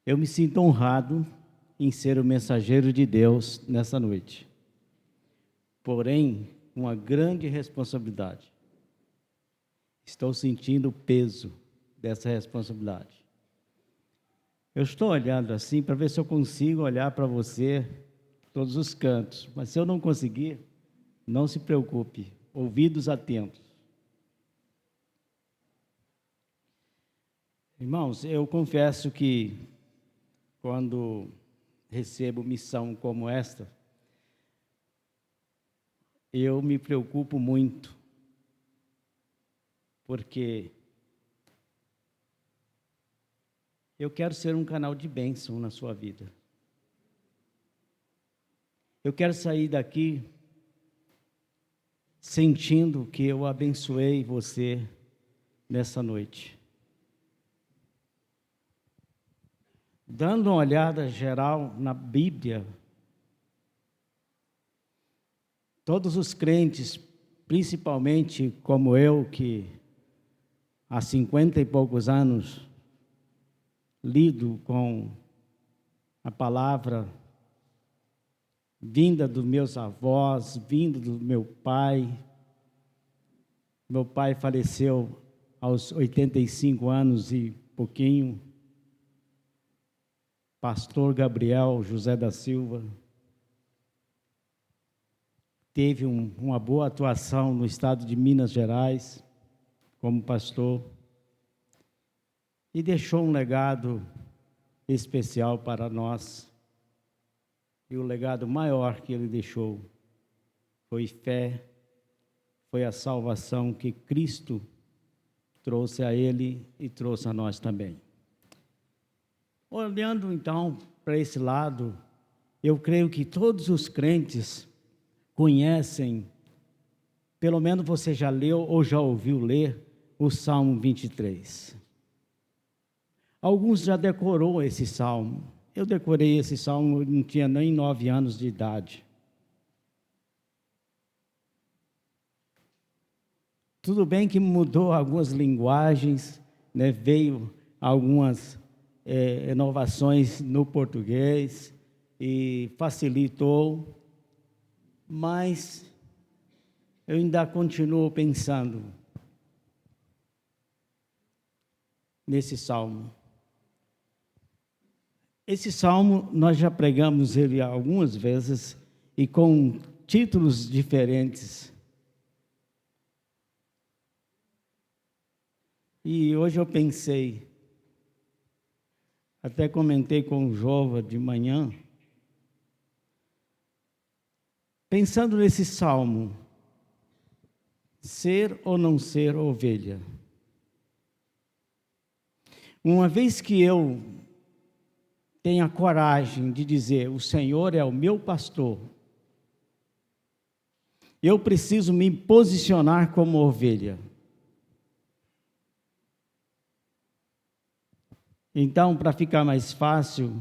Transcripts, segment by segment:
Eu me sinto honrado em ser o mensageiro de Deus nessa noite. Porém, uma grande responsabilidade. Estou sentindo o peso dessa responsabilidade. Eu estou olhando assim para ver se eu consigo olhar para você todos os cantos, mas se eu não conseguir, não se preocupe, ouvidos atentos. Irmãos, eu confesso que quando recebo missão como esta, eu me preocupo muito, porque eu quero ser um canal de bênção na sua vida. Eu quero sair daqui sentindo que eu abençoei você nessa noite. Dando uma olhada geral na Bíblia, todos os crentes, principalmente como eu, que há 50 e poucos anos lido com a palavra vinda dos meus avós, vinda do meu pai. Meu pai faleceu aos 85 anos e pouquinho. Pastor Gabriel José da Silva teve uma boa atuação no estado de Minas Gerais como pastor e deixou um legado especial para nós. E o legado maior que ele deixou foi fé, foi a salvação que Cristo trouxe a ele e trouxe a nós também. Olhando então para esse lado, eu creio que todos os crentes conhecem, pelo menos você já leu ou já ouviu ler, o Salmo 23. Alguns já decorou esse salmo. Eu decorei esse salmo, não tinha nem 9 anos de idade. Tudo bem que mudou algumas linguagens, né? Veio algumas inovações no português e facilitou, mas eu ainda continuo pensando nesse salmo. Esse salmo, nós já pregamos ele algumas vezes e com títulos diferentes. E hoje eu pensei, até comentei com o Jova de manhã, pensando nesse salmo, ser ou não ser ovelha. Uma vez que eu tenho a coragem de dizer, o Senhor é o meu pastor, eu preciso me posicionar como ovelha. Então, para ficar mais fácil,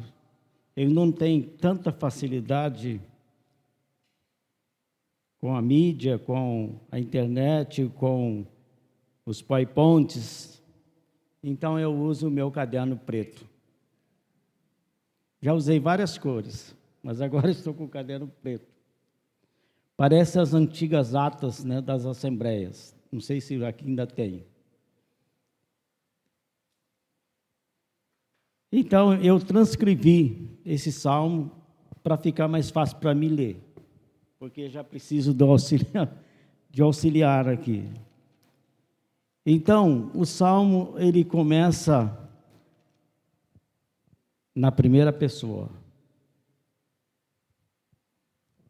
eu não tenho tanta facilidade com a mídia, com a internet, com os PowerPoints. Então, eu uso o meu caderno preto. Já usei várias cores, mas agora estou com o caderno preto. Parece as antigas atas, né, das assembleias. Não sei se aqui ainda tem. Então, eu transcrevi esse salmo para ficar mais fácil para mim ler, porque já preciso de auxiliar aqui. Então, o salmo, ele começa na primeira pessoa.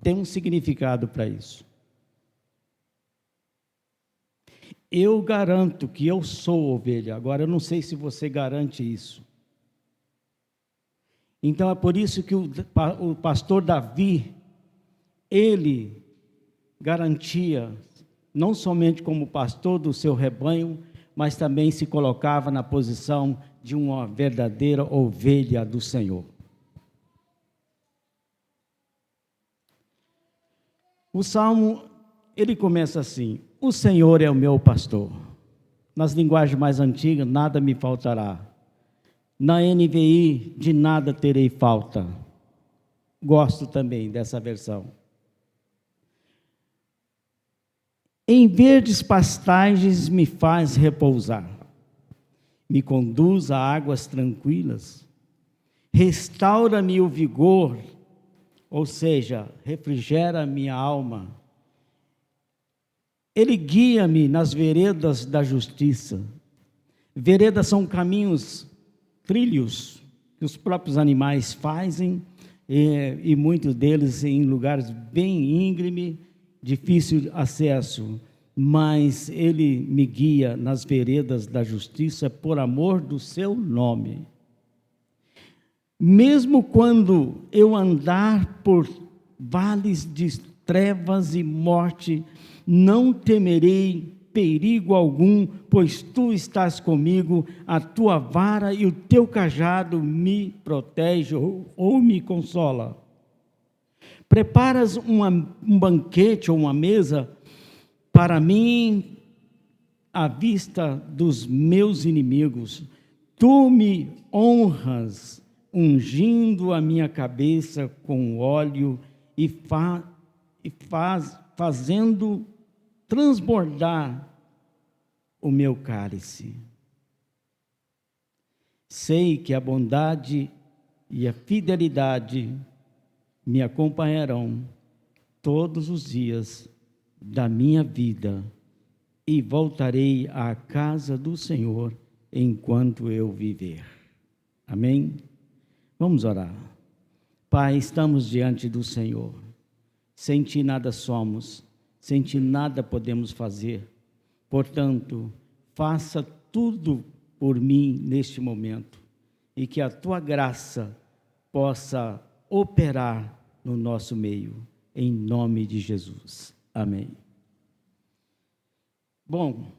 Tem um significado para isso. Eu garanto que eu sou ovelha. Agora, eu não sei se você garante isso. Então, é por isso que o pastor Davi, ele garantia, não somente como pastor do seu rebanho, mas também se colocava na posição de uma verdadeira ovelha do Senhor. O salmo, ele começa assim: o Senhor é o meu pastor. Nas linguagens mais antigas, nada me faltará. Na NVI, de nada terei falta. Gosto também dessa versão. Em verdes pastagens me faz repousar, me conduz a águas tranquilas, restaura-me o vigor, ou seja, refrigera minha alma. Ele guia-me nas veredas da justiça. Veredas são caminhos, trilhos, que os próprios animais fazem, e muitos deles em lugares bem íngreme, difícil acesso, mas Ele me guia nas veredas da justiça por amor do seu nome. Mesmo quando eu andar por vales de trevas e morte, não temerei perigo algum, pois tu estás comigo, a tua vara e o teu cajado me protege ou me consola. Preparas um banquete ou uma mesa para mim à vista dos meus inimigos. Tu me honras, ungindo a minha cabeça com óleo e fazendo transbordar o meu cálice. Sei que a bondade e a fidelidade me acompanharão todos os dias da minha vida e voltarei à casa do Senhor enquanto eu viver. Amém? Vamos orar. Pai, estamos diante do Senhor. Sem Ti nada somos, sem Ti nada podemos fazer. Portanto, faça tudo por mim neste momento e que a Tua graça possa operar no nosso meio, em nome de Jesus. Amém. Bom,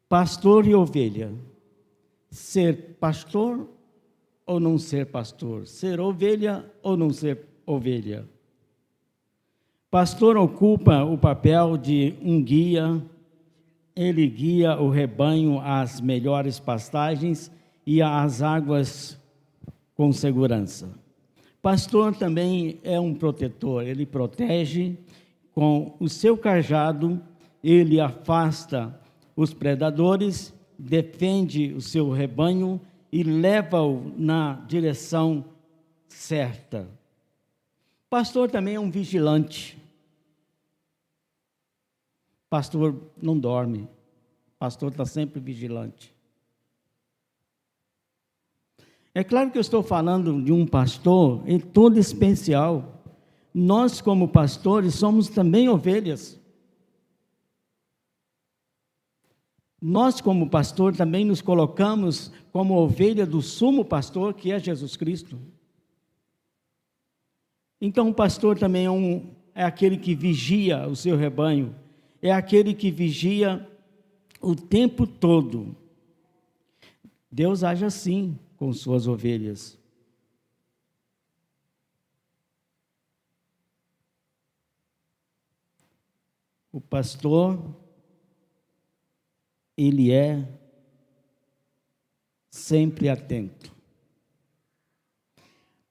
pastor e ovelha. Ser pastor ou não ser pastor? Ser ovelha ou não ser ovelha? Pastor ocupa o papel de um guia. Ele guia o rebanho às melhores pastagens e às águas com segurança. Pastor também é um protetor. Ele protege com o seu cajado, ele afasta os predadores, defende o seu rebanho e leva-o na direção certa. Pastor também é um vigilante. Pastor não dorme. Pastor está sempre vigilante. É claro que eu estou falando de um pastor em todo especial. Nós, como pastores, somos também ovelhas. Nós, como pastor, também nos colocamos como ovelha do sumo pastor, que é Jesus Cristo. Então, o pastor também é aquele que vigia o seu rebanho, é aquele que vigia o tempo todo. Deus age assim com suas ovelhas. O pastor, ele é sempre atento.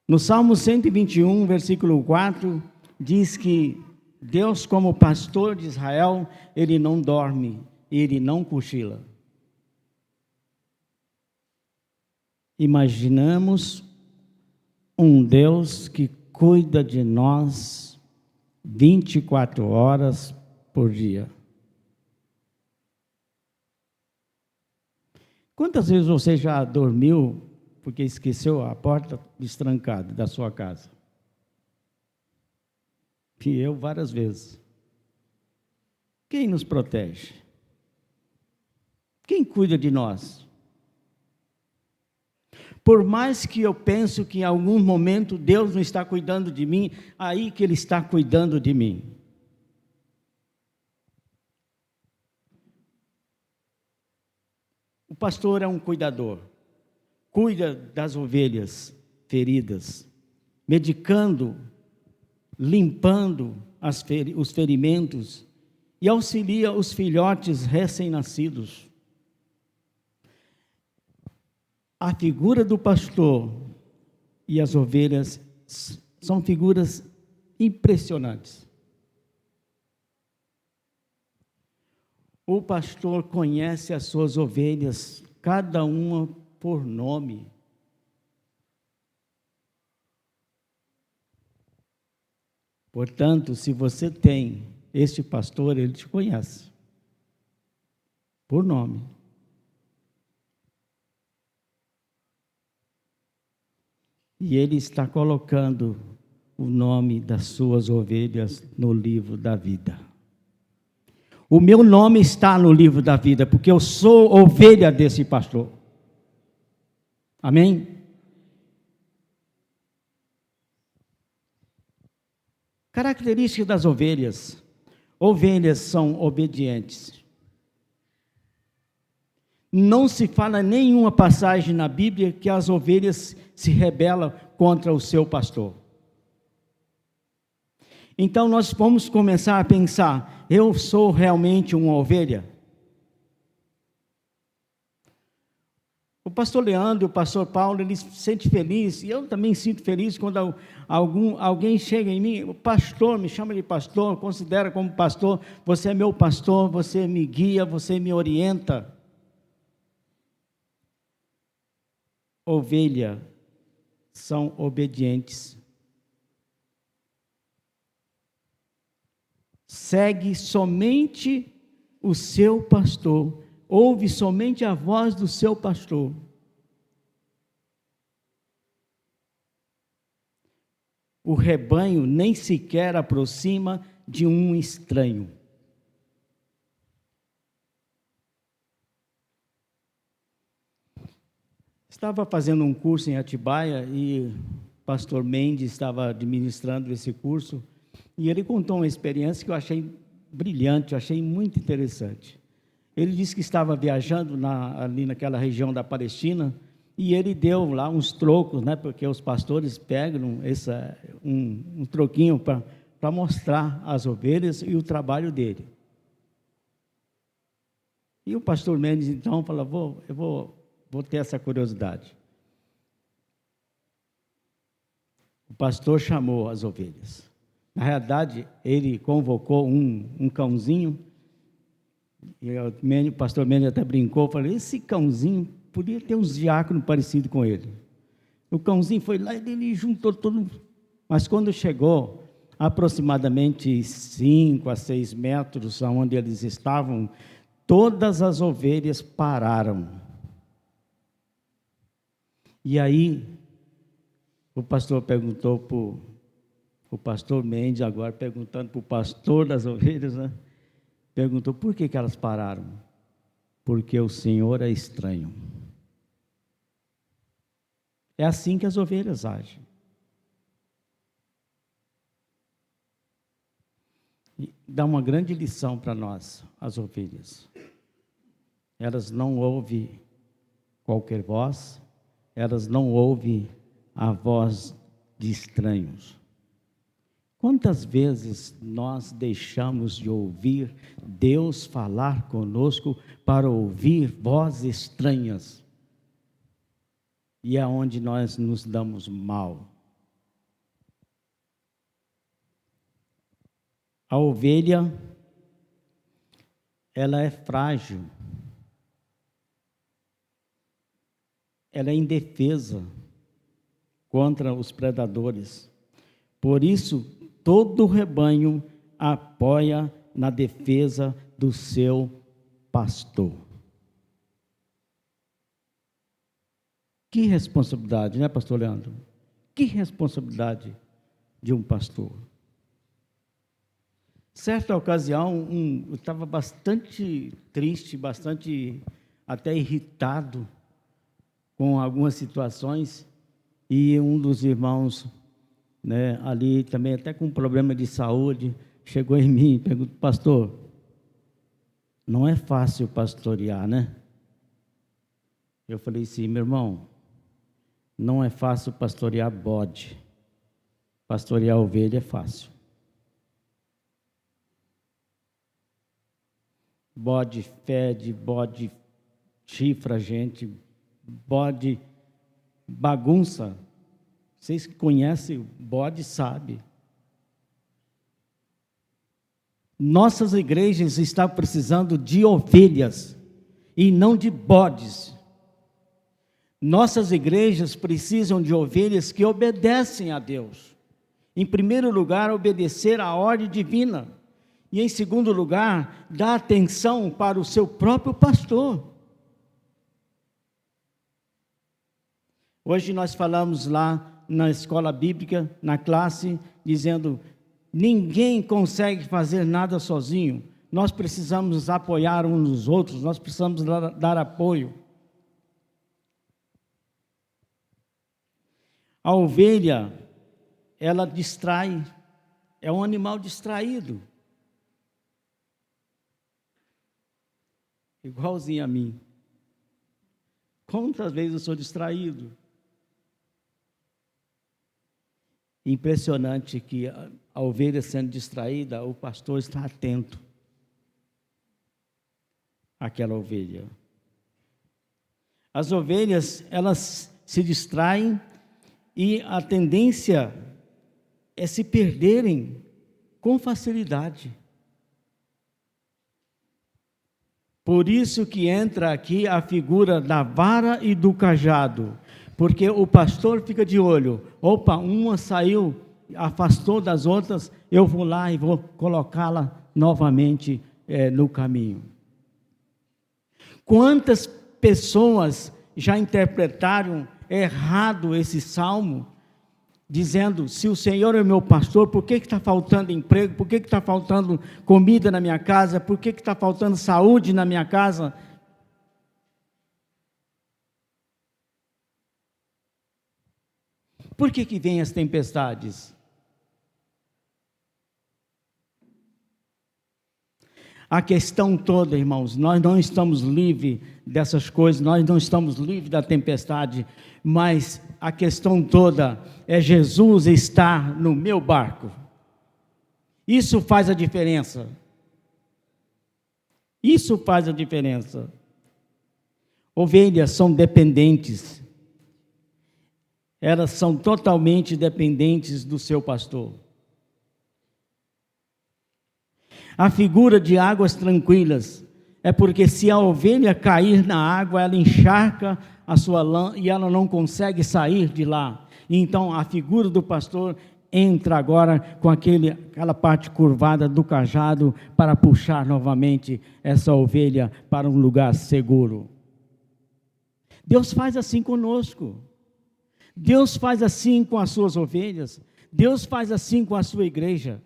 No Salmo 121, versículo 4, diz que Deus, como pastor de Israel, ele não dorme, ele não cochila. Imaginamos um Deus que cuida de nós 24 horas por dia. Quantas vezes você já dormiu porque esqueceu a porta destrancada da sua casa? E eu várias vezes. Quem nos protege? Quem cuida de nós? Por mais que eu pense que em algum momento Deus não está cuidando de mim, aí que Ele está cuidando de mim. O pastor é um cuidador, cuida das ovelhas feridas, medicando, limpando os ferimentos e auxilia os filhotes recém-nascidos. A figura do pastor e as ovelhas são figuras impressionantes. O pastor conhece as suas ovelhas, cada uma por nome. Portanto, se você tem este pastor, ele te conhece por nome. E ele está colocando o nome das suas ovelhas no livro da vida. O meu nome está no livro da vida, porque eu sou ovelha desse pastor. Amém? Característica das ovelhas. Ovelhas são obedientes. Não se fala em nenhuma passagem na Bíblia que as ovelhas se rebelam contra o seu pastor. Então nós vamos começar a pensar, eu sou realmente uma ovelha? O pastor Leandro, o pastor Paulo, eles se sentem felizes, e eu também sinto feliz quando alguém chega em mim, o pastor, me chama de pastor, considera como pastor, você é meu pastor, você me guia, você me orienta. Ovelha são obedientes. Segue somente o seu pastor, ouve somente a voz do seu pastor. O rebanho nem sequer aproxima de um estranho. Estava fazendo um curso em Atibaia e o pastor Mendes estava administrando esse curso e ele contou uma experiência que eu achei brilhante, eu achei muito interessante. Ele disse que estava viajando ali naquela região da Palestina e ele deu lá uns trocos, né, porque os pastores pegam um troquinho para mostrar as ovelhas e o trabalho dele. E o pastor Mendes, então, falou, eu vou ter essa curiosidade. O pastor chamou as ovelhas. Na realidade, ele convocou um cãozinho, e o pastor Mendes até brincou, falou, esse cãozinho podia ter uns diáconos parecidos com ele. O cãozinho foi lá e ele juntou todo, mas quando chegou aproximadamente 5 a 6 metros aonde eles estavam, todas as ovelhas pararam. E aí, o pastor perguntou para o pastor Mendes, agora perguntando para o pastor das ovelhas, né? Perguntou por que elas pararam. Porque o Senhor é estranho. É assim que as ovelhas agem. E dá uma grande lição para nós, as ovelhas. Elas não ouvem qualquer voz, elas não ouvem a voz de estranhos. Quantas vezes nós deixamos de ouvir Deus falar conosco para ouvir vozes estranhas? E é onde nós nos damos mal. A ovelha, ela é frágil. Ela é indefesa contra os predadores. Por isso, todo o rebanho apoia na defesa do seu pastor. Que responsabilidade, né, pastor Leandro? Que responsabilidade de um pastor. Certa ocasião, eu estava bastante triste, bastante até irritado com algumas situações, e um dos irmãos, né, ali também até com problema de saúde, chegou em mim e perguntou, pastor, não é fácil pastorear, né? Eu falei assim, meu irmão, não é fácil pastorear bode, pastorear ovelha é fácil. Bode fede, bode chifra a gente, bode bagunça. Vocês que conhecem o bode sabem. Nossas igrejas estão precisando de ovelhas e não de bodes. Nossas igrejas precisam de ovelhas que obedecem a Deus. Em primeiro lugar, obedecer à ordem divina. E em segundo lugar, dar atenção para o seu próprio pastor. Hoje nós falamos lá na escola bíblica, na classe, dizendo: ninguém consegue fazer nada sozinho. Nós precisamos apoiar uns nos outros, nós precisamos dar apoio. A ovelha, ela distrai, é um animal distraído. Igualzinho a mim. Quantas vezes eu sou distraído? Impressionante que a ovelha sendo distraída, o pastor está atento àquela ovelha. As ovelhas, elas se distraem e a tendência é se perderem com facilidade. Por isso que entra aqui a figura da vara e do cajado, porque o pastor fica de olho. Opa, uma saiu, afastou das outras, eu vou lá e vou colocá-la novamente no caminho. Quantas pessoas já interpretaram errado esse salmo, dizendo: se o Senhor é meu pastor, por que está faltando emprego? Por que está faltando comida na minha casa? Por que está faltando saúde na minha casa? Por que vêm as tempestades? A questão toda, irmãos, nós não estamos livres dessas coisas, nós não estamos livres da tempestade, mas a questão toda é Jesus estar no meu barco. Isso faz a diferença. Isso faz a diferença. Ovelhas são dependentes. Elas são totalmente dependentes do seu pastor. A figura de águas tranquilas é porque se a ovelha cair na água, ela encharca a sua lã e ela não consegue sair de lá. Então a figura do pastor entra agora com aquela parte curvada do cajado para puxar novamente essa ovelha para um lugar seguro. Deus faz assim conosco. Deus faz assim com as suas ovelhas. Deus faz assim com a sua igreja.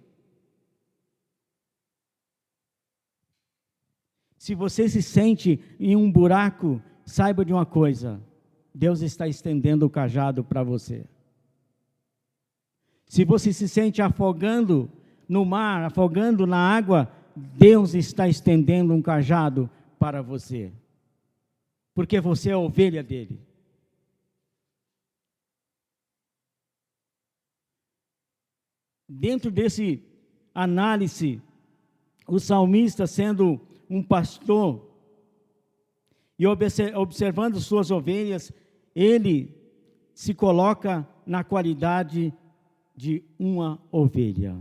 Se você se sente em um buraco, saiba de uma coisa: Deus está estendendo o cajado para você. Se você se sente afogando no mar, afogando na água, Deus está estendendo um cajado para você. Porque você é a ovelha dele. Dentro desse análise, o salmista, sendo um pastor e observando suas ovelhas, ele se coloca na qualidade de uma ovelha.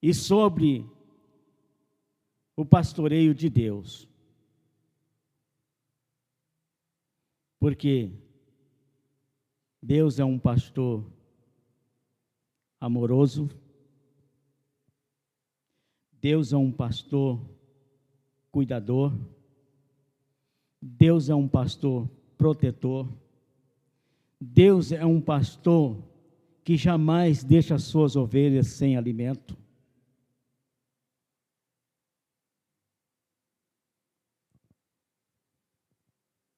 E sobre o pastoreio de Deus. Porque Deus é um pastor amoroso. Deus é um pastor cuidador. Deus é um pastor protetor. Deus é um pastor que jamais deixa as suas ovelhas sem alimento.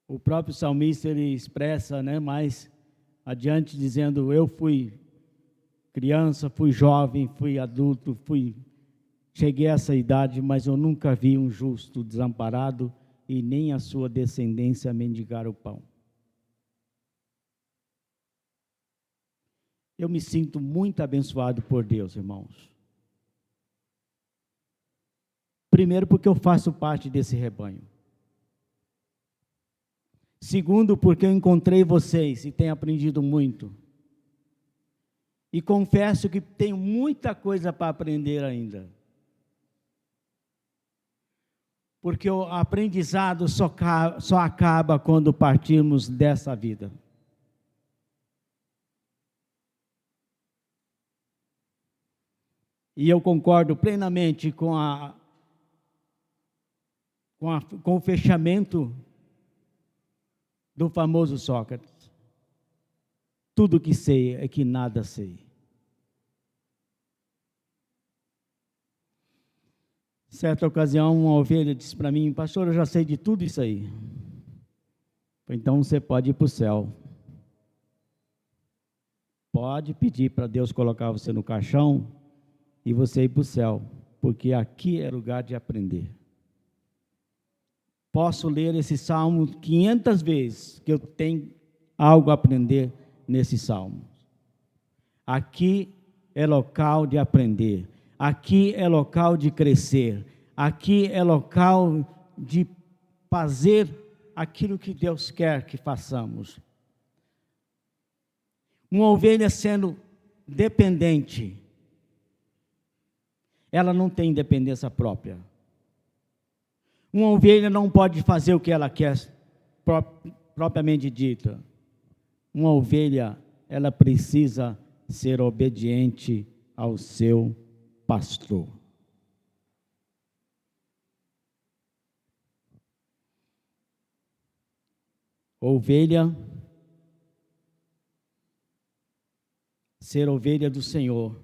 O próprio salmista, ele expressa, mais adiante, dizendo: eu fui criança, fui jovem, fui adulto, cheguei a essa idade, mas eu nunca vi um justo desamparado e nem a sua descendência mendigar o pão. Eu me sinto muito abençoado por Deus, irmãos. Primeiro, porque eu faço parte desse rebanho. Segundo, porque eu encontrei vocês e tenho aprendido muito. E confesso que tenho muita coisa para aprender ainda. Porque o aprendizado só acaba quando partirmos dessa vida. E eu concordo plenamente com o fechamento do famoso Sócrates. Tudo que sei é que nada sei. Certa ocasião, uma ovelha disse para mim: pastor, eu já sei de tudo isso aí. Então você pode ir para o céu. Pode pedir para Deus colocar você no caixão e você ir para o céu, porque aqui é lugar de aprender. Posso ler esse salmo 500 vezes, que eu tenho algo a aprender nesse salmo. Aqui é local de aprender, aqui é local de crescer, aqui é local de fazer aquilo que Deus quer que façamos. Uma ovelha sendo dependente, ela não tem independência própria. Uma ovelha não pode fazer o que ela quer, propriamente dita. Uma ovelha, ela precisa ser obediente ao seu pastor. Ovelha, ser ovelha do Senhor,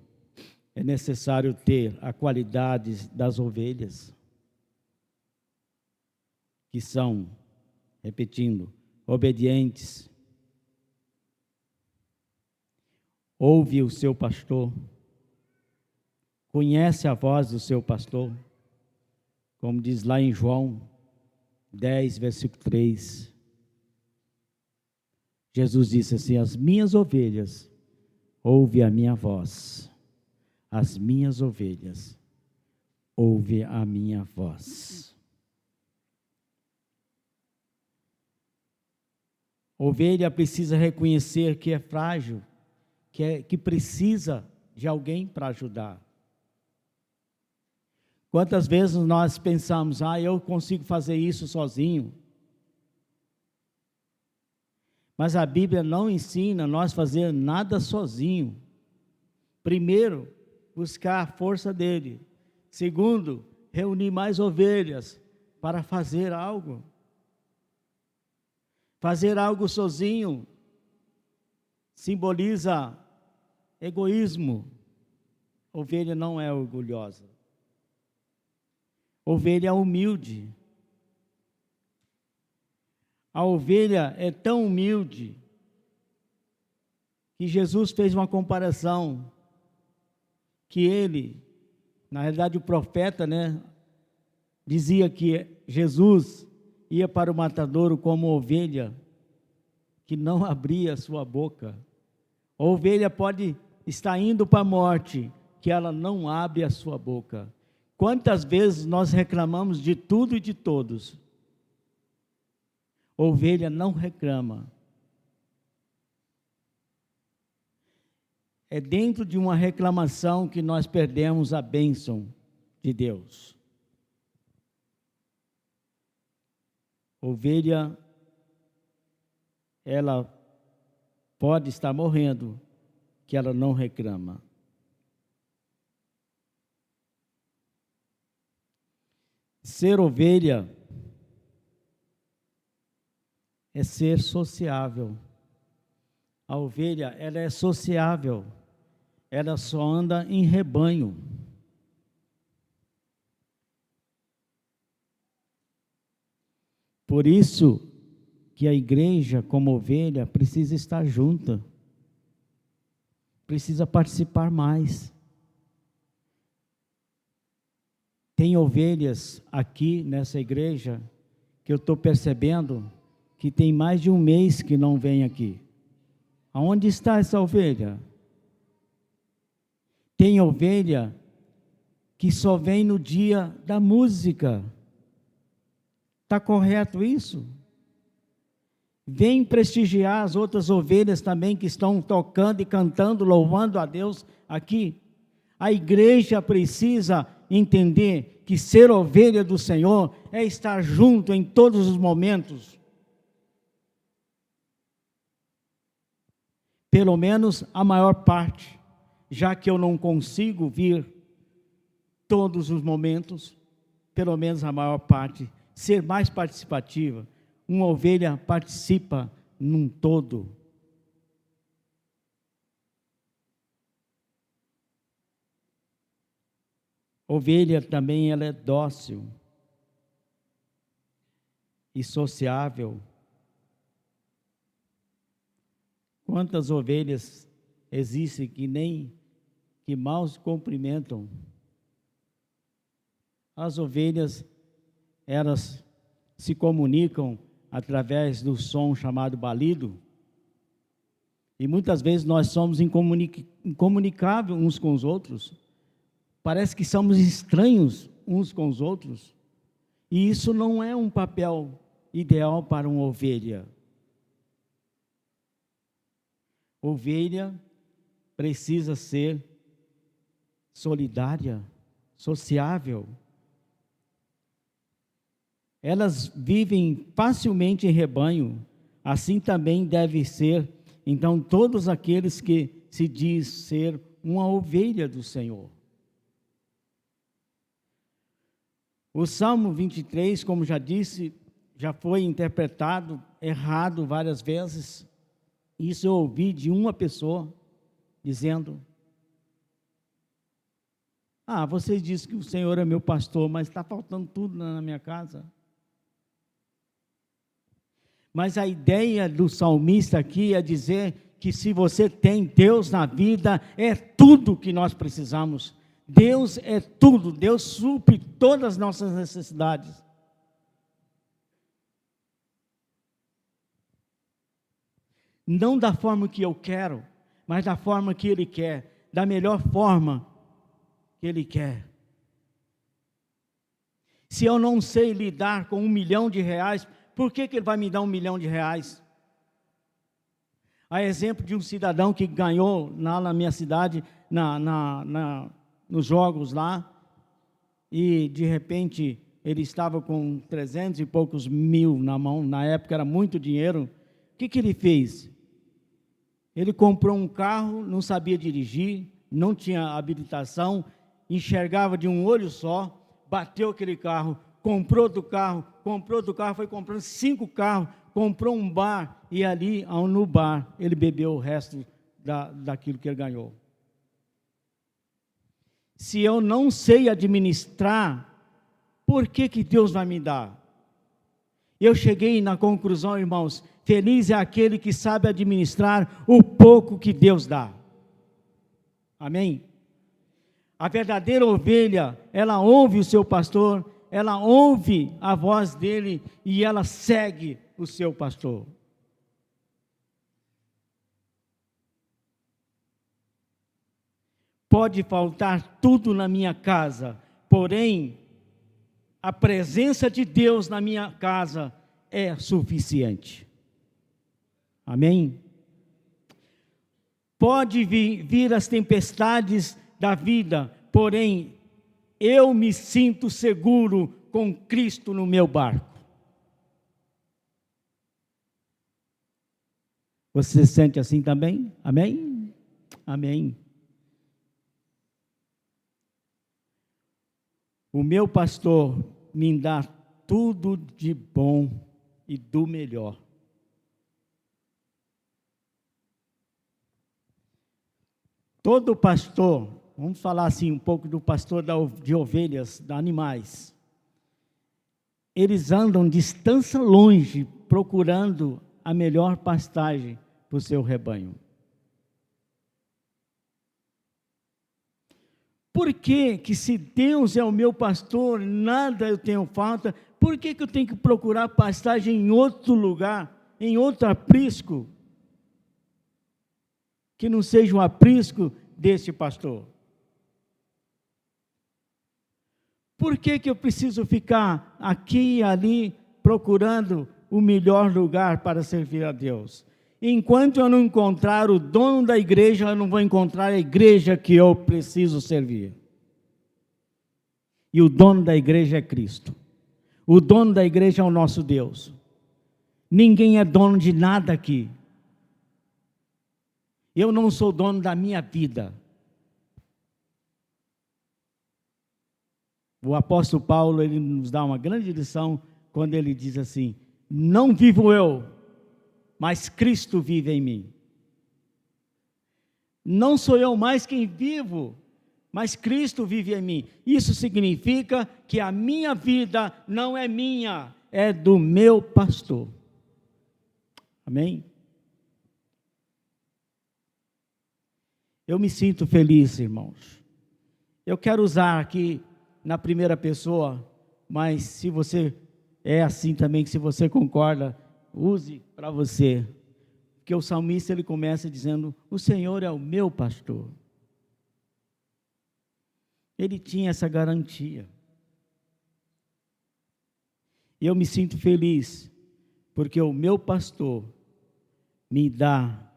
é necessário ter a qualidade das ovelhas, que são, repetindo, obedientes, ouve o seu pastor, conhece a voz do seu pastor, como diz lá em João 10, versículo 3. Jesus disse assim: as minhas ovelhas ouvem a minha voz, as minhas ovelhas ouvem a minha voz. Ovelha precisa reconhecer que é frágil, que precisa de alguém para ajudar. Quantas vezes nós pensamos: eu consigo fazer isso sozinho. Mas a Bíblia não ensina nós fazer nada sozinho. Primeiro, buscar a força dele. Segundo, reunir mais ovelhas para fazer algo. Fazer algo sozinho simboliza egoísmo. Ovelha não é orgulhosa. Ovelha é humilde. A ovelha é tão humilde que Jesus fez uma comparação que ele, na realidade o profeta, dizia que Jesus ia para o matadouro como ovelha que não abria sua boca. A ovelha pode estar indo para a morte, que ela não abre a sua boca. Quantas vezes nós reclamamos de tudo e de todos? Ovelha não reclama. É dentro de uma reclamação que nós perdemos a bênção de Deus. Ovelha, ela pode estar morrendo, que ela não reclama. Ser ovelha é ser sociável. A ovelha, ela é sociável. Ela só anda em rebanho. Por isso que a igreja, como ovelha, precisa estar junta. Precisa participar mais. Tem ovelhas aqui nessa igreja que eu estou percebendo que tem mais de um mês que não vem aqui. Aonde está essa ovelha? Tem ovelha que só vem no dia da música. Está correto isso? Vem prestigiar as outras ovelhas também que estão tocando e cantando, louvando a Deus aqui. A igreja precisa entender que ser ovelha do Senhor é estar junto em todos os momentos. Pelo menos a maior parte, já que eu não consigo vir todos os momentos, pelo menos a maior parte, ser mais participativa. Uma ovelha participa num todo. Ovelha também ela é dócil e sociável. Quantas ovelhas existem que mal se cumprimentam? As ovelhas, elas se comunicam através do som chamado balido, e muitas vezes nós somos incomunicáveis uns com os outros, parece que somos estranhos uns com os outros, e isso não é um papel ideal para uma ovelha. Ovelha precisa ser solidária, sociável. Elas vivem facilmente em rebanho, assim também deve ser, então, todos aqueles que se diz ser uma ovelha do Senhor. O Salmo 23, como já disse, já foi interpretado errado várias vezes. Isso eu ouvi de uma pessoa dizendo: vocês dizem que o Senhor é meu pastor, mas está faltando tudo na minha casa. Mas a ideia do salmista aqui é dizer que se você tem Deus na vida, é tudo que nós precisamos. Deus é tudo, Deus supre todas as nossas necessidades. Não da forma que eu quero, mas da forma que Ele quer, da melhor forma que Ele quer. Se eu não sei lidar com R$1 milhão, por que Ele vai me dar R$1 milhão? Há exemplo de um cidadão que ganhou lá na minha cidade, nos jogos lá, e de repente ele estava com 300 e poucos mil na mão, na época era muito dinheiro. O que ele fez? Ele comprou um carro, não sabia dirigir, não tinha habilitação, enxergava de um olho só, bateu aquele carro, comprou outro carro, foi comprando 5 carros, comprou um bar, e ali no bar ele bebeu o resto daquilo que ele ganhou. Se eu não sei administrar, por que Deus vai me dar? Eu cheguei na conclusão, irmãos, feliz é aquele que sabe administrar o pouco que Deus dá. Amém? A verdadeira ovelha, ela ouve o seu pastor, ela ouve a voz dele e ela segue o seu pastor. Pode faltar tudo na minha casa, porém, a presença de Deus na minha casa é suficiente. Amém? Pode vir as tempestades da vida, porém, eu me sinto seguro com Cristo no meu barco. Você se sente assim também? Amém? Amém. O meu pastor me dá tudo de bom e do melhor. Todo pastor, vamos falar assim um pouco do pastor de ovelhas, de animais. Eles andam distância longe, procurando a melhor pastagem para o seu rebanho. Por que se Deus é o meu pastor, nada eu tenho falta, por que eu tenho que procurar pastagem em outro lugar, em outro aprisco, que não seja um aprisco desse pastor? por que eu preciso ficar aqui e ali procurando o melhor lugar para servir a Deus? Enquanto eu não encontrar o dono da igreja, eu não vou encontrar a igreja que eu preciso servir. E o dono da igreja é Cristo. O dono da igreja é o nosso Deus. Ninguém é dono de nada aqui. Eu não sou dono da minha vida. O apóstolo Paulo, ele nos dá uma grande lição quando ele diz assim: não vivo eu, mas Cristo vive em mim. Não sou eu mais quem vivo, mas Cristo vive em mim. Isso significa que a minha vida não é minha, é do meu pastor. Amém? Eu me sinto feliz, irmãos. Eu quero usar aqui na primeira pessoa, mas se você é assim também, que se você concorda, use para você. Porque o salmista, ele começa dizendo: o Senhor é o meu pastor. Ele tinha essa garantia. E eu me sinto feliz, porque o meu pastor me dá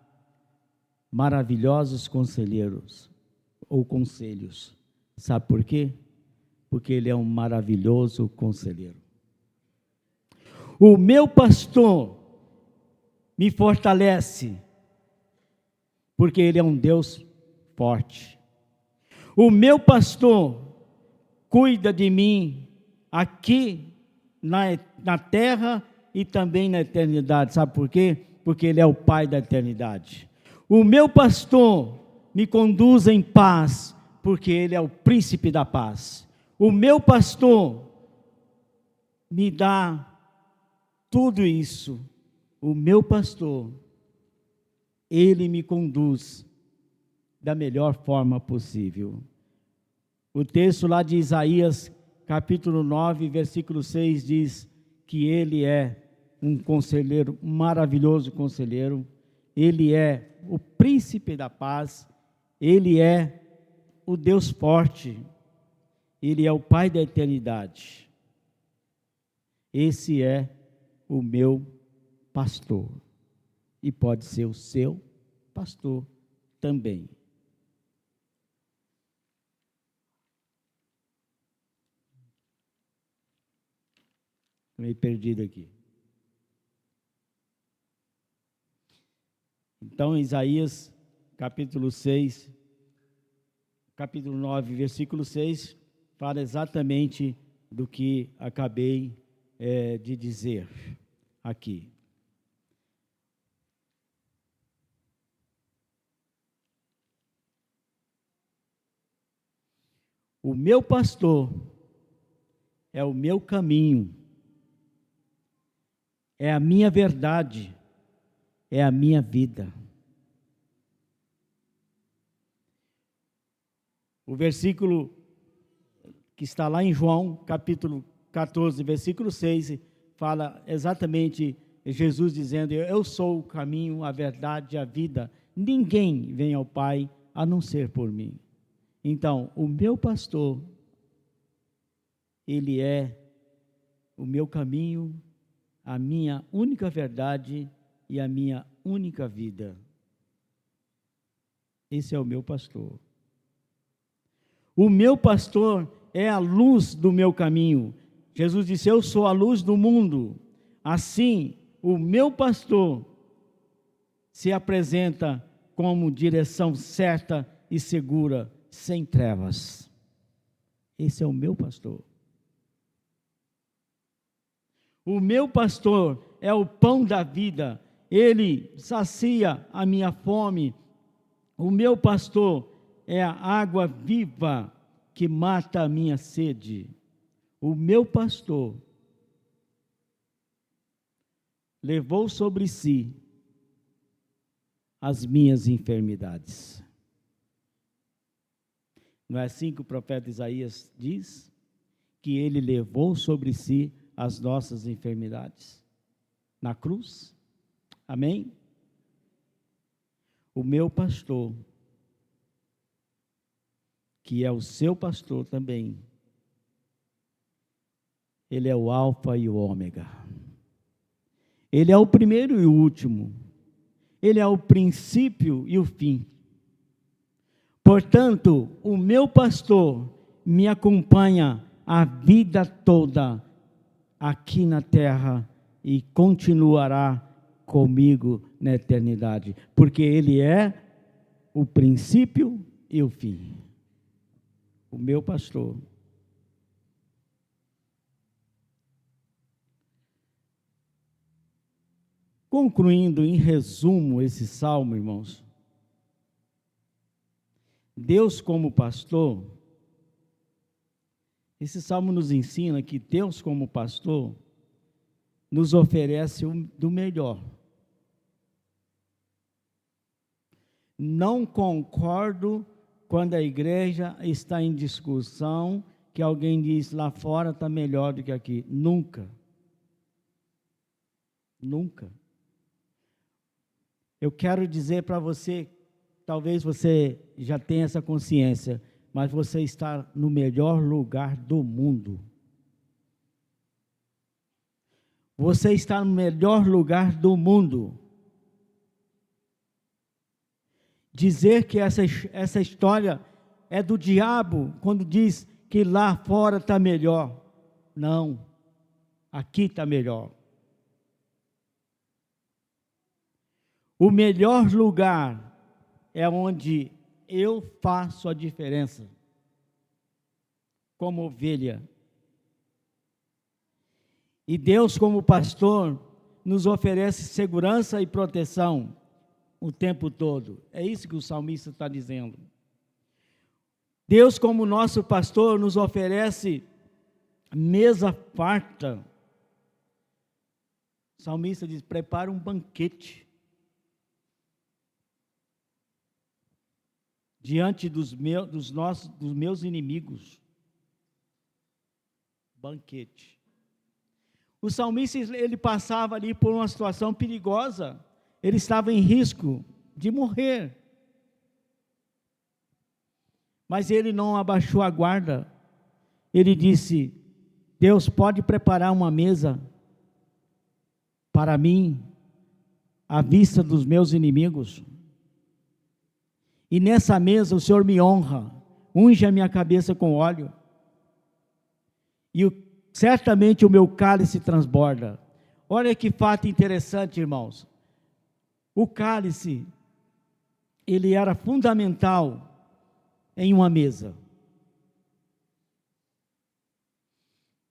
maravilhosos conselheiros, ou conselhos. Sabe por quê? Porque ele é um maravilhoso conselheiro. O meu pastor me fortalece, porque ele é um Deus forte. O meu pastor cuida de mim aqui na terra e também na eternidade. Sabe por quê? Porque ele é o Pai da eternidade. O meu pastor me conduz em paz, porque ele é o príncipe da paz. O meu pastor me dá tudo isso. O meu pastor, ele me conduz da melhor forma possível. O texto lá de Isaías, capítulo 9, versículo 6, diz que ele é um conselheiro, um maravilhoso conselheiro. Ele é o príncipe da paz. Ele é o Deus forte. Ele é o Pai da eternidade. Esse é o meu pastor. E pode ser o seu pastor também. Meio perdido aqui. Então, Isaías, capítulo 6, capítulo 9, versículo 6, fala exatamente do que acabei de dizer aqui. O meu pastor é o meu caminho, é a minha verdade, é a minha vida. O versículo que está lá em João, capítulo 14, versículo 6, fala exatamente Jesus dizendo: eu sou o caminho, a verdade e a vida. Ninguém vem ao Pai a não ser por mim. Então, o meu pastor, ele é o meu caminho, a minha única verdade e a minha única vida. Esse é o meu pastor. O meu pastor é a luz do meu caminho. Jesus disse: eu sou a luz do mundo. Assim, o meu pastor se apresenta como direção certa e segura, sem trevas. Esse é o meu pastor. O meu pastor é o pão da vida. Ele sacia a minha fome. O meu pastor é a água viva que mata a minha sede. O meu pastor levou sobre si as minhas enfermidades. Não é assim que o profeta Isaías diz? Que ele levou sobre si as nossas enfermidades na cruz? Amém? O meu pastor, que é o seu pastor também, Ele é o Alfa e o Ômega. Ele é o primeiro e o último. Ele é o princípio e o fim. Portanto, o meu pastor me acompanha a vida toda aqui na terra e continuará comigo na eternidade, porque ele é o princípio e o fim. O meu pastor. Concluindo em resumo esse salmo, irmãos, Deus como pastor, esse salmo nos ensina que Deus como pastor nos oferece do melhor. Não concordo quando a igreja está em discussão, que alguém diz lá fora está melhor do que aqui. Nunca. Nunca. Eu quero dizer para você, talvez você já tenha essa consciência, mas você está no melhor lugar do mundo. Você está no melhor lugar do mundo. Dizer que essa história é do diabo, quando diz que lá fora está melhor. Não, aqui está melhor. O melhor lugar é onde eu faço a diferença, como ovelha. E Deus, como pastor, nos oferece segurança e proteção o tempo todo. É isso que o salmista está dizendo. Deus, como nosso pastor, nos oferece mesa farta. O salmista diz: prepara um banquete diante dos meus inimigos. Banquete. O salmista, ele passava ali por uma situação perigosa. Ele estava em risco de morrer. Mas ele não abaixou a guarda. Ele disse: Deus pode preparar uma mesa para mim, à vista dos meus inimigos. E nessa mesa o Senhor me honra, unge a minha cabeça com óleo. E certamente o meu cálice transborda. Olha que fato interessante, irmãos. O cálice, ele era fundamental em uma mesa.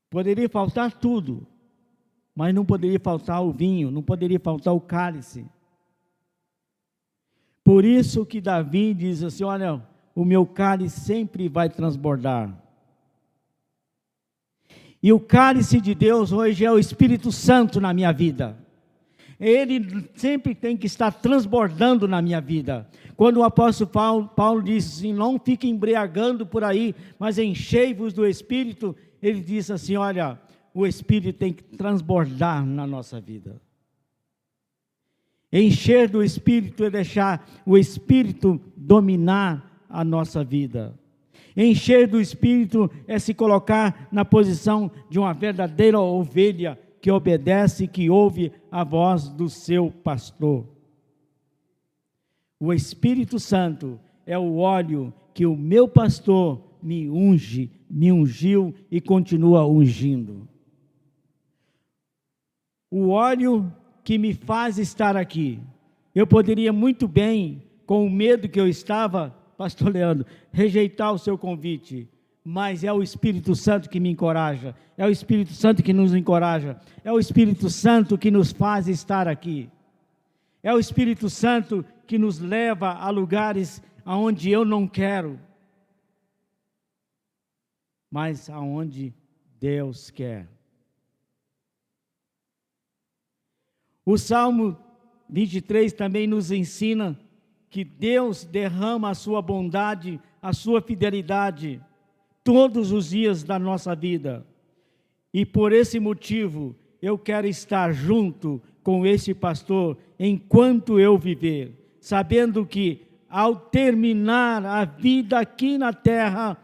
Poderia faltar tudo, mas não poderia faltar o vinho, não poderia faltar o cálice. Por isso que Davi diz assim: olha, o meu cálice sempre vai transbordar. E o cálice de Deus hoje é o Espírito Santo na minha vida. Ele sempre tem que estar transbordando na minha vida. Quando o apóstolo Paulo diz assim: não fique embriagando por aí, mas enchei-vos do Espírito, ele diz assim: olha, o Espírito tem que transbordar na nossa vida. Encher do Espírito é deixar o Espírito dominar a nossa vida. Encher do Espírito é se colocar na posição de uma verdadeira ovelha que obedece e que ouve a voz do seu pastor. O Espírito Santo é o óleo que o meu pastor me unge, me ungiu e continua ungindo. O óleo que me faz estar aqui. Eu poderia muito bem, com o medo que eu estava, pastor Leandro, rejeitar o seu convite, mas é o Espírito Santo que me encoraja, é o Espírito Santo que nos encoraja, é o Espírito Santo que nos faz estar aqui, é o Espírito Santo que nos leva a lugares aonde eu não quero, mas aonde Deus quer. O Salmo 23 também nos ensina que Deus derrama a sua bondade, a sua fidelidade, todos os dias da nossa vida. E por esse motivo, eu quero estar junto com esse pastor enquanto eu viver, sabendo que ao terminar a vida aqui na terra,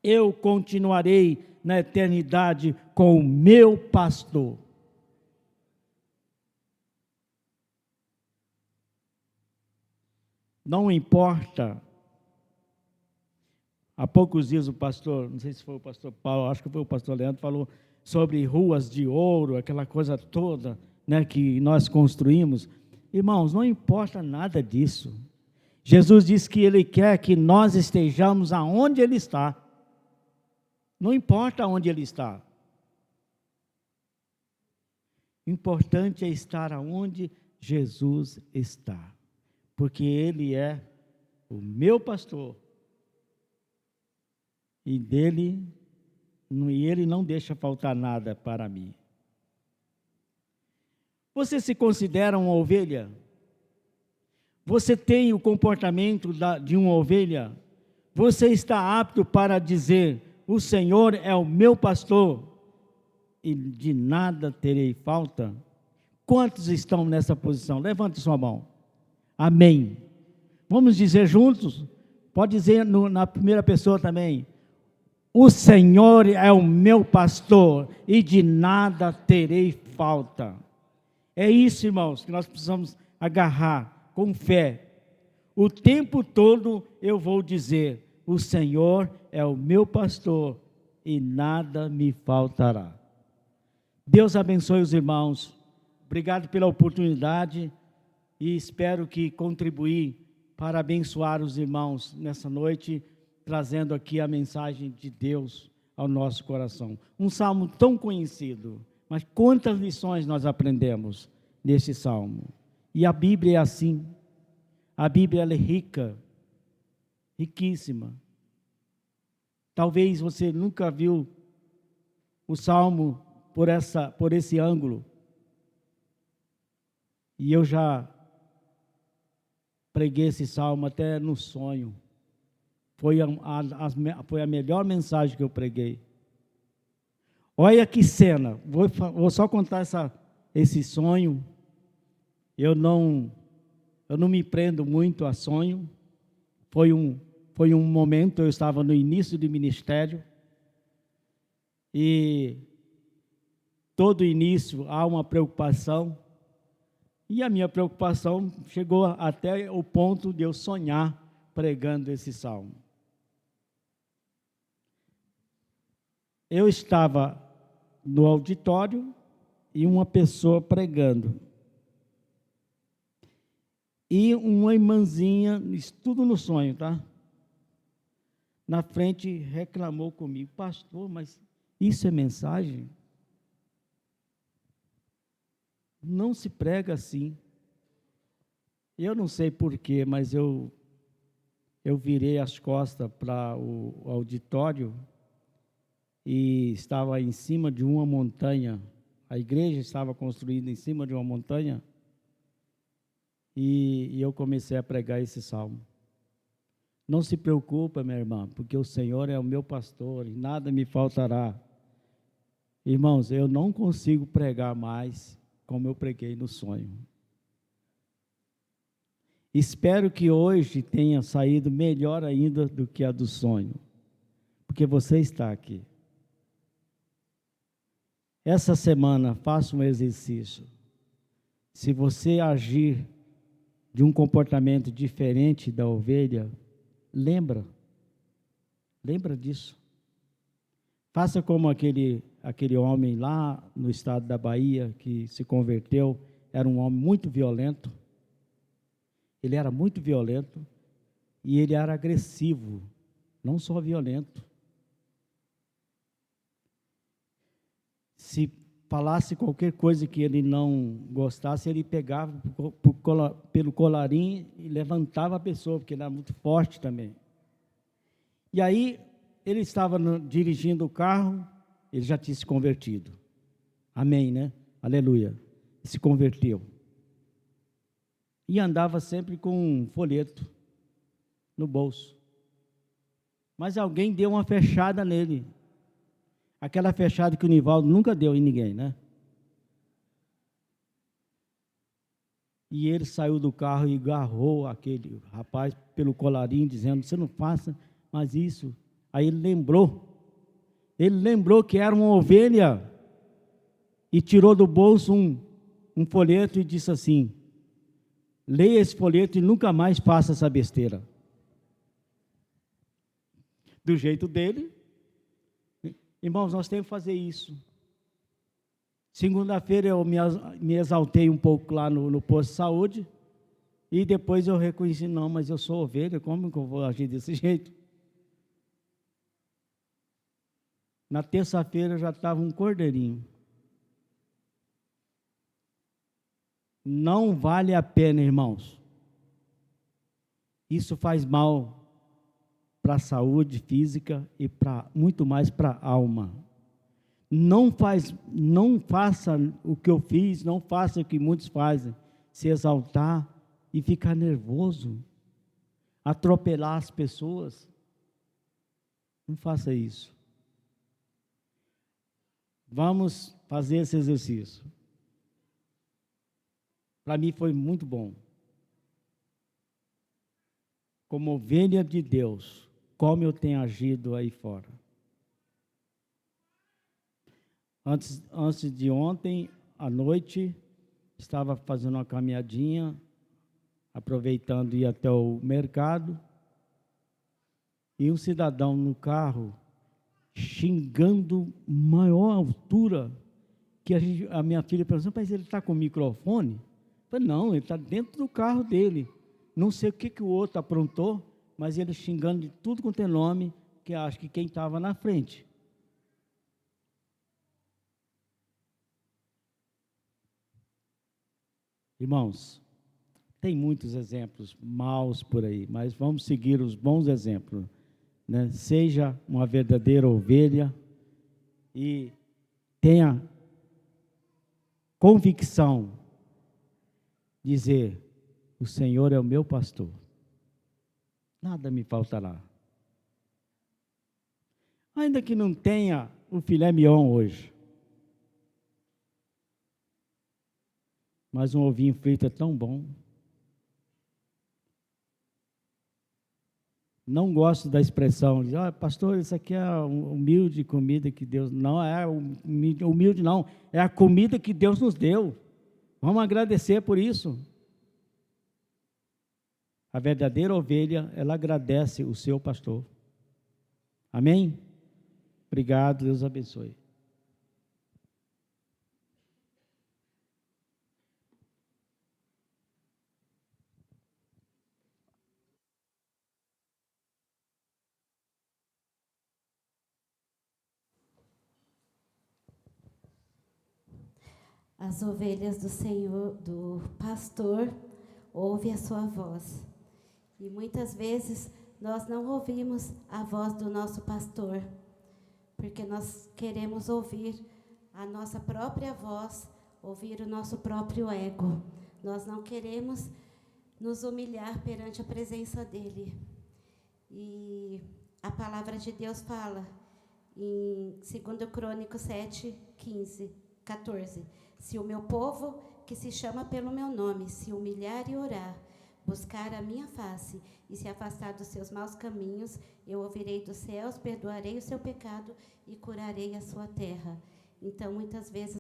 eu continuarei na eternidade com o meu pastor. Não importa. Há poucos dias o pastor, não sei se foi o pastor Paulo, acho que foi o pastor Leandro, falou sobre ruas de ouro, aquela coisa toda, né, que nós construímos. Irmãos, não importa nada disso. Jesus disse que Ele quer que nós estejamos aonde Ele está. Não importa onde Ele está. O importante é estar aonde Jesus está. Porque Ele é o meu pastor. E Ele não deixa faltar nada para mim. Você se considera uma ovelha? Você tem o comportamento de uma ovelha? Você está apto para dizer, o Senhor é o meu pastor e de nada terei falta? Quantos estão nessa posição? Levante sua mão. Amém. Vamos dizer juntos? Pode dizer na primeira pessoa também. O Senhor é o meu pastor e de nada terei falta. É isso, irmãos, que nós precisamos agarrar com fé. O tempo todo eu vou dizer, o Senhor é o meu pastor e nada me faltará. Deus abençoe os irmãos. Obrigado pela oportunidade e espero que contribuir para abençoar os irmãos nessa noite, trazendo aqui a mensagem de Deus ao nosso coração. Um salmo tão conhecido, mas quantas lições nós aprendemos nesse salmo. E a Bíblia é assim. A Bíblia ela é rica, riquíssima. Talvez você nunca viu o salmo por esse ângulo. E eu já preguei esse salmo até no sonho. Foi a melhor mensagem que eu preguei. Olha que cena. Vou só contar esse sonho. Eu não me prendo muito a sonho. Foi um momento, eu estava no início do ministério. E todo início há uma preocupação. E a minha preocupação chegou até o ponto de eu sonhar pregando esse salmo. Eu estava no auditório e uma pessoa pregando. E uma irmãzinha, isso tudo no sonho, tá? Na frente reclamou comigo, pastor, mas isso é mensagem? Não se prega assim. Eu não sei porquê, mas eu virei as costas para o auditório e estava em cima de uma montanha. A igreja estava construída em cima de uma montanha e eu comecei a pregar esse salmo. Não se preocupa, minha irmã, porque o Senhor é o meu pastor e nada me faltará. Irmãos, eu não consigo pregar mais como eu preguei no sonho. Espero que hoje tenha saído melhor ainda do que a do sonho, porque você está aqui. Essa semana, faça um exercício. Se você agir de um comportamento diferente da ovelha, lembra disso. Faça como aquele homem lá no estado da Bahia, que se converteu, era um homem muito violento. Ele era muito violento e ele era agressivo, não só violento. Se falasse qualquer coisa que ele não gostasse, ele pegava pelo colarinho e levantava a pessoa, porque ele era muito forte também. E aí, ele estava dirigindo o carro, ele já tinha se convertido. Amém, né? Aleluia. Se converteu. E andava sempre com um folheto no bolso. Mas alguém deu uma fechada nele. Aquela fechada que o Nivaldo nunca deu em ninguém, né? E ele saiu do carro e agarrou aquele rapaz pelo colarinho, dizendo, você não faça mais isso. Aí ele lembrou Ele lembrou que era uma ovelha e tirou do bolso um folheto e disse assim: leia esse folheto e nunca mais faça essa besteira. Do jeito dele. Irmãos, nós temos que fazer isso. Segunda-feira eu me exaltei um pouco lá no posto de saúde, e depois eu reconheci, não, mas eu sou ovelha, como que eu vou agir desse jeito? Na terça-feira já estava um cordeirinho. Não vale a pena, irmãos. Isso faz mal para a saúde física e muito mais para a alma. Não faça o que eu fiz, não faça o que muitos fazem, se exaltar e ficar nervoso, atropelar as pessoas. Não faça isso. Vamos fazer esse exercício. Para mim foi muito bom. Como ovelha de Deus, como eu tenho agido aí fora. Antes de ontem, à noite, estava fazendo uma caminhadinha, aproveitando ir até o mercado, e um cidadão no carro, xingando maior altura, que a minha filha perguntou: mas ele está com microfone? Eu falei: não, ele está dentro do carro dele. Não sei o que o outro aprontou, mas ele xingando de tudo quanto é nome, que acho que quem estava na frente. Irmãos, tem muitos exemplos maus por aí, mas vamos seguir os bons exemplos, né? Seja uma verdadeira ovelha e tenha convicção, dizer: o Senhor é o meu pastor, nada me faltará. Ainda que não tenha o filé mignon hoje, mas um ovinho frito é tão bom. Não gosto da expressão, pastor, isso aqui é a humilde comida que Deus... Não é humilde, não. É a comida que Deus nos deu. Vamos agradecer por isso. A verdadeira ovelha, ela agradece o seu pastor. Amém? Obrigado, Deus abençoe. As ovelhas do Senhor, do pastor, ouvem a sua voz. E muitas vezes nós não ouvimos a voz do nosso pastor, porque nós queremos ouvir a nossa própria voz, ouvir o nosso próprio ego. Nós não queremos nos humilhar perante a presença dele. E a palavra de Deus fala em 2 Crônicos 7, 14. Se o meu povo, que se chama pelo meu nome, se humilhar e orar, buscar a minha face e se afastar dos seus maus caminhos, eu ouvirei dos céus, perdoarei o seu pecado e curarei a sua terra. Então, muitas vezes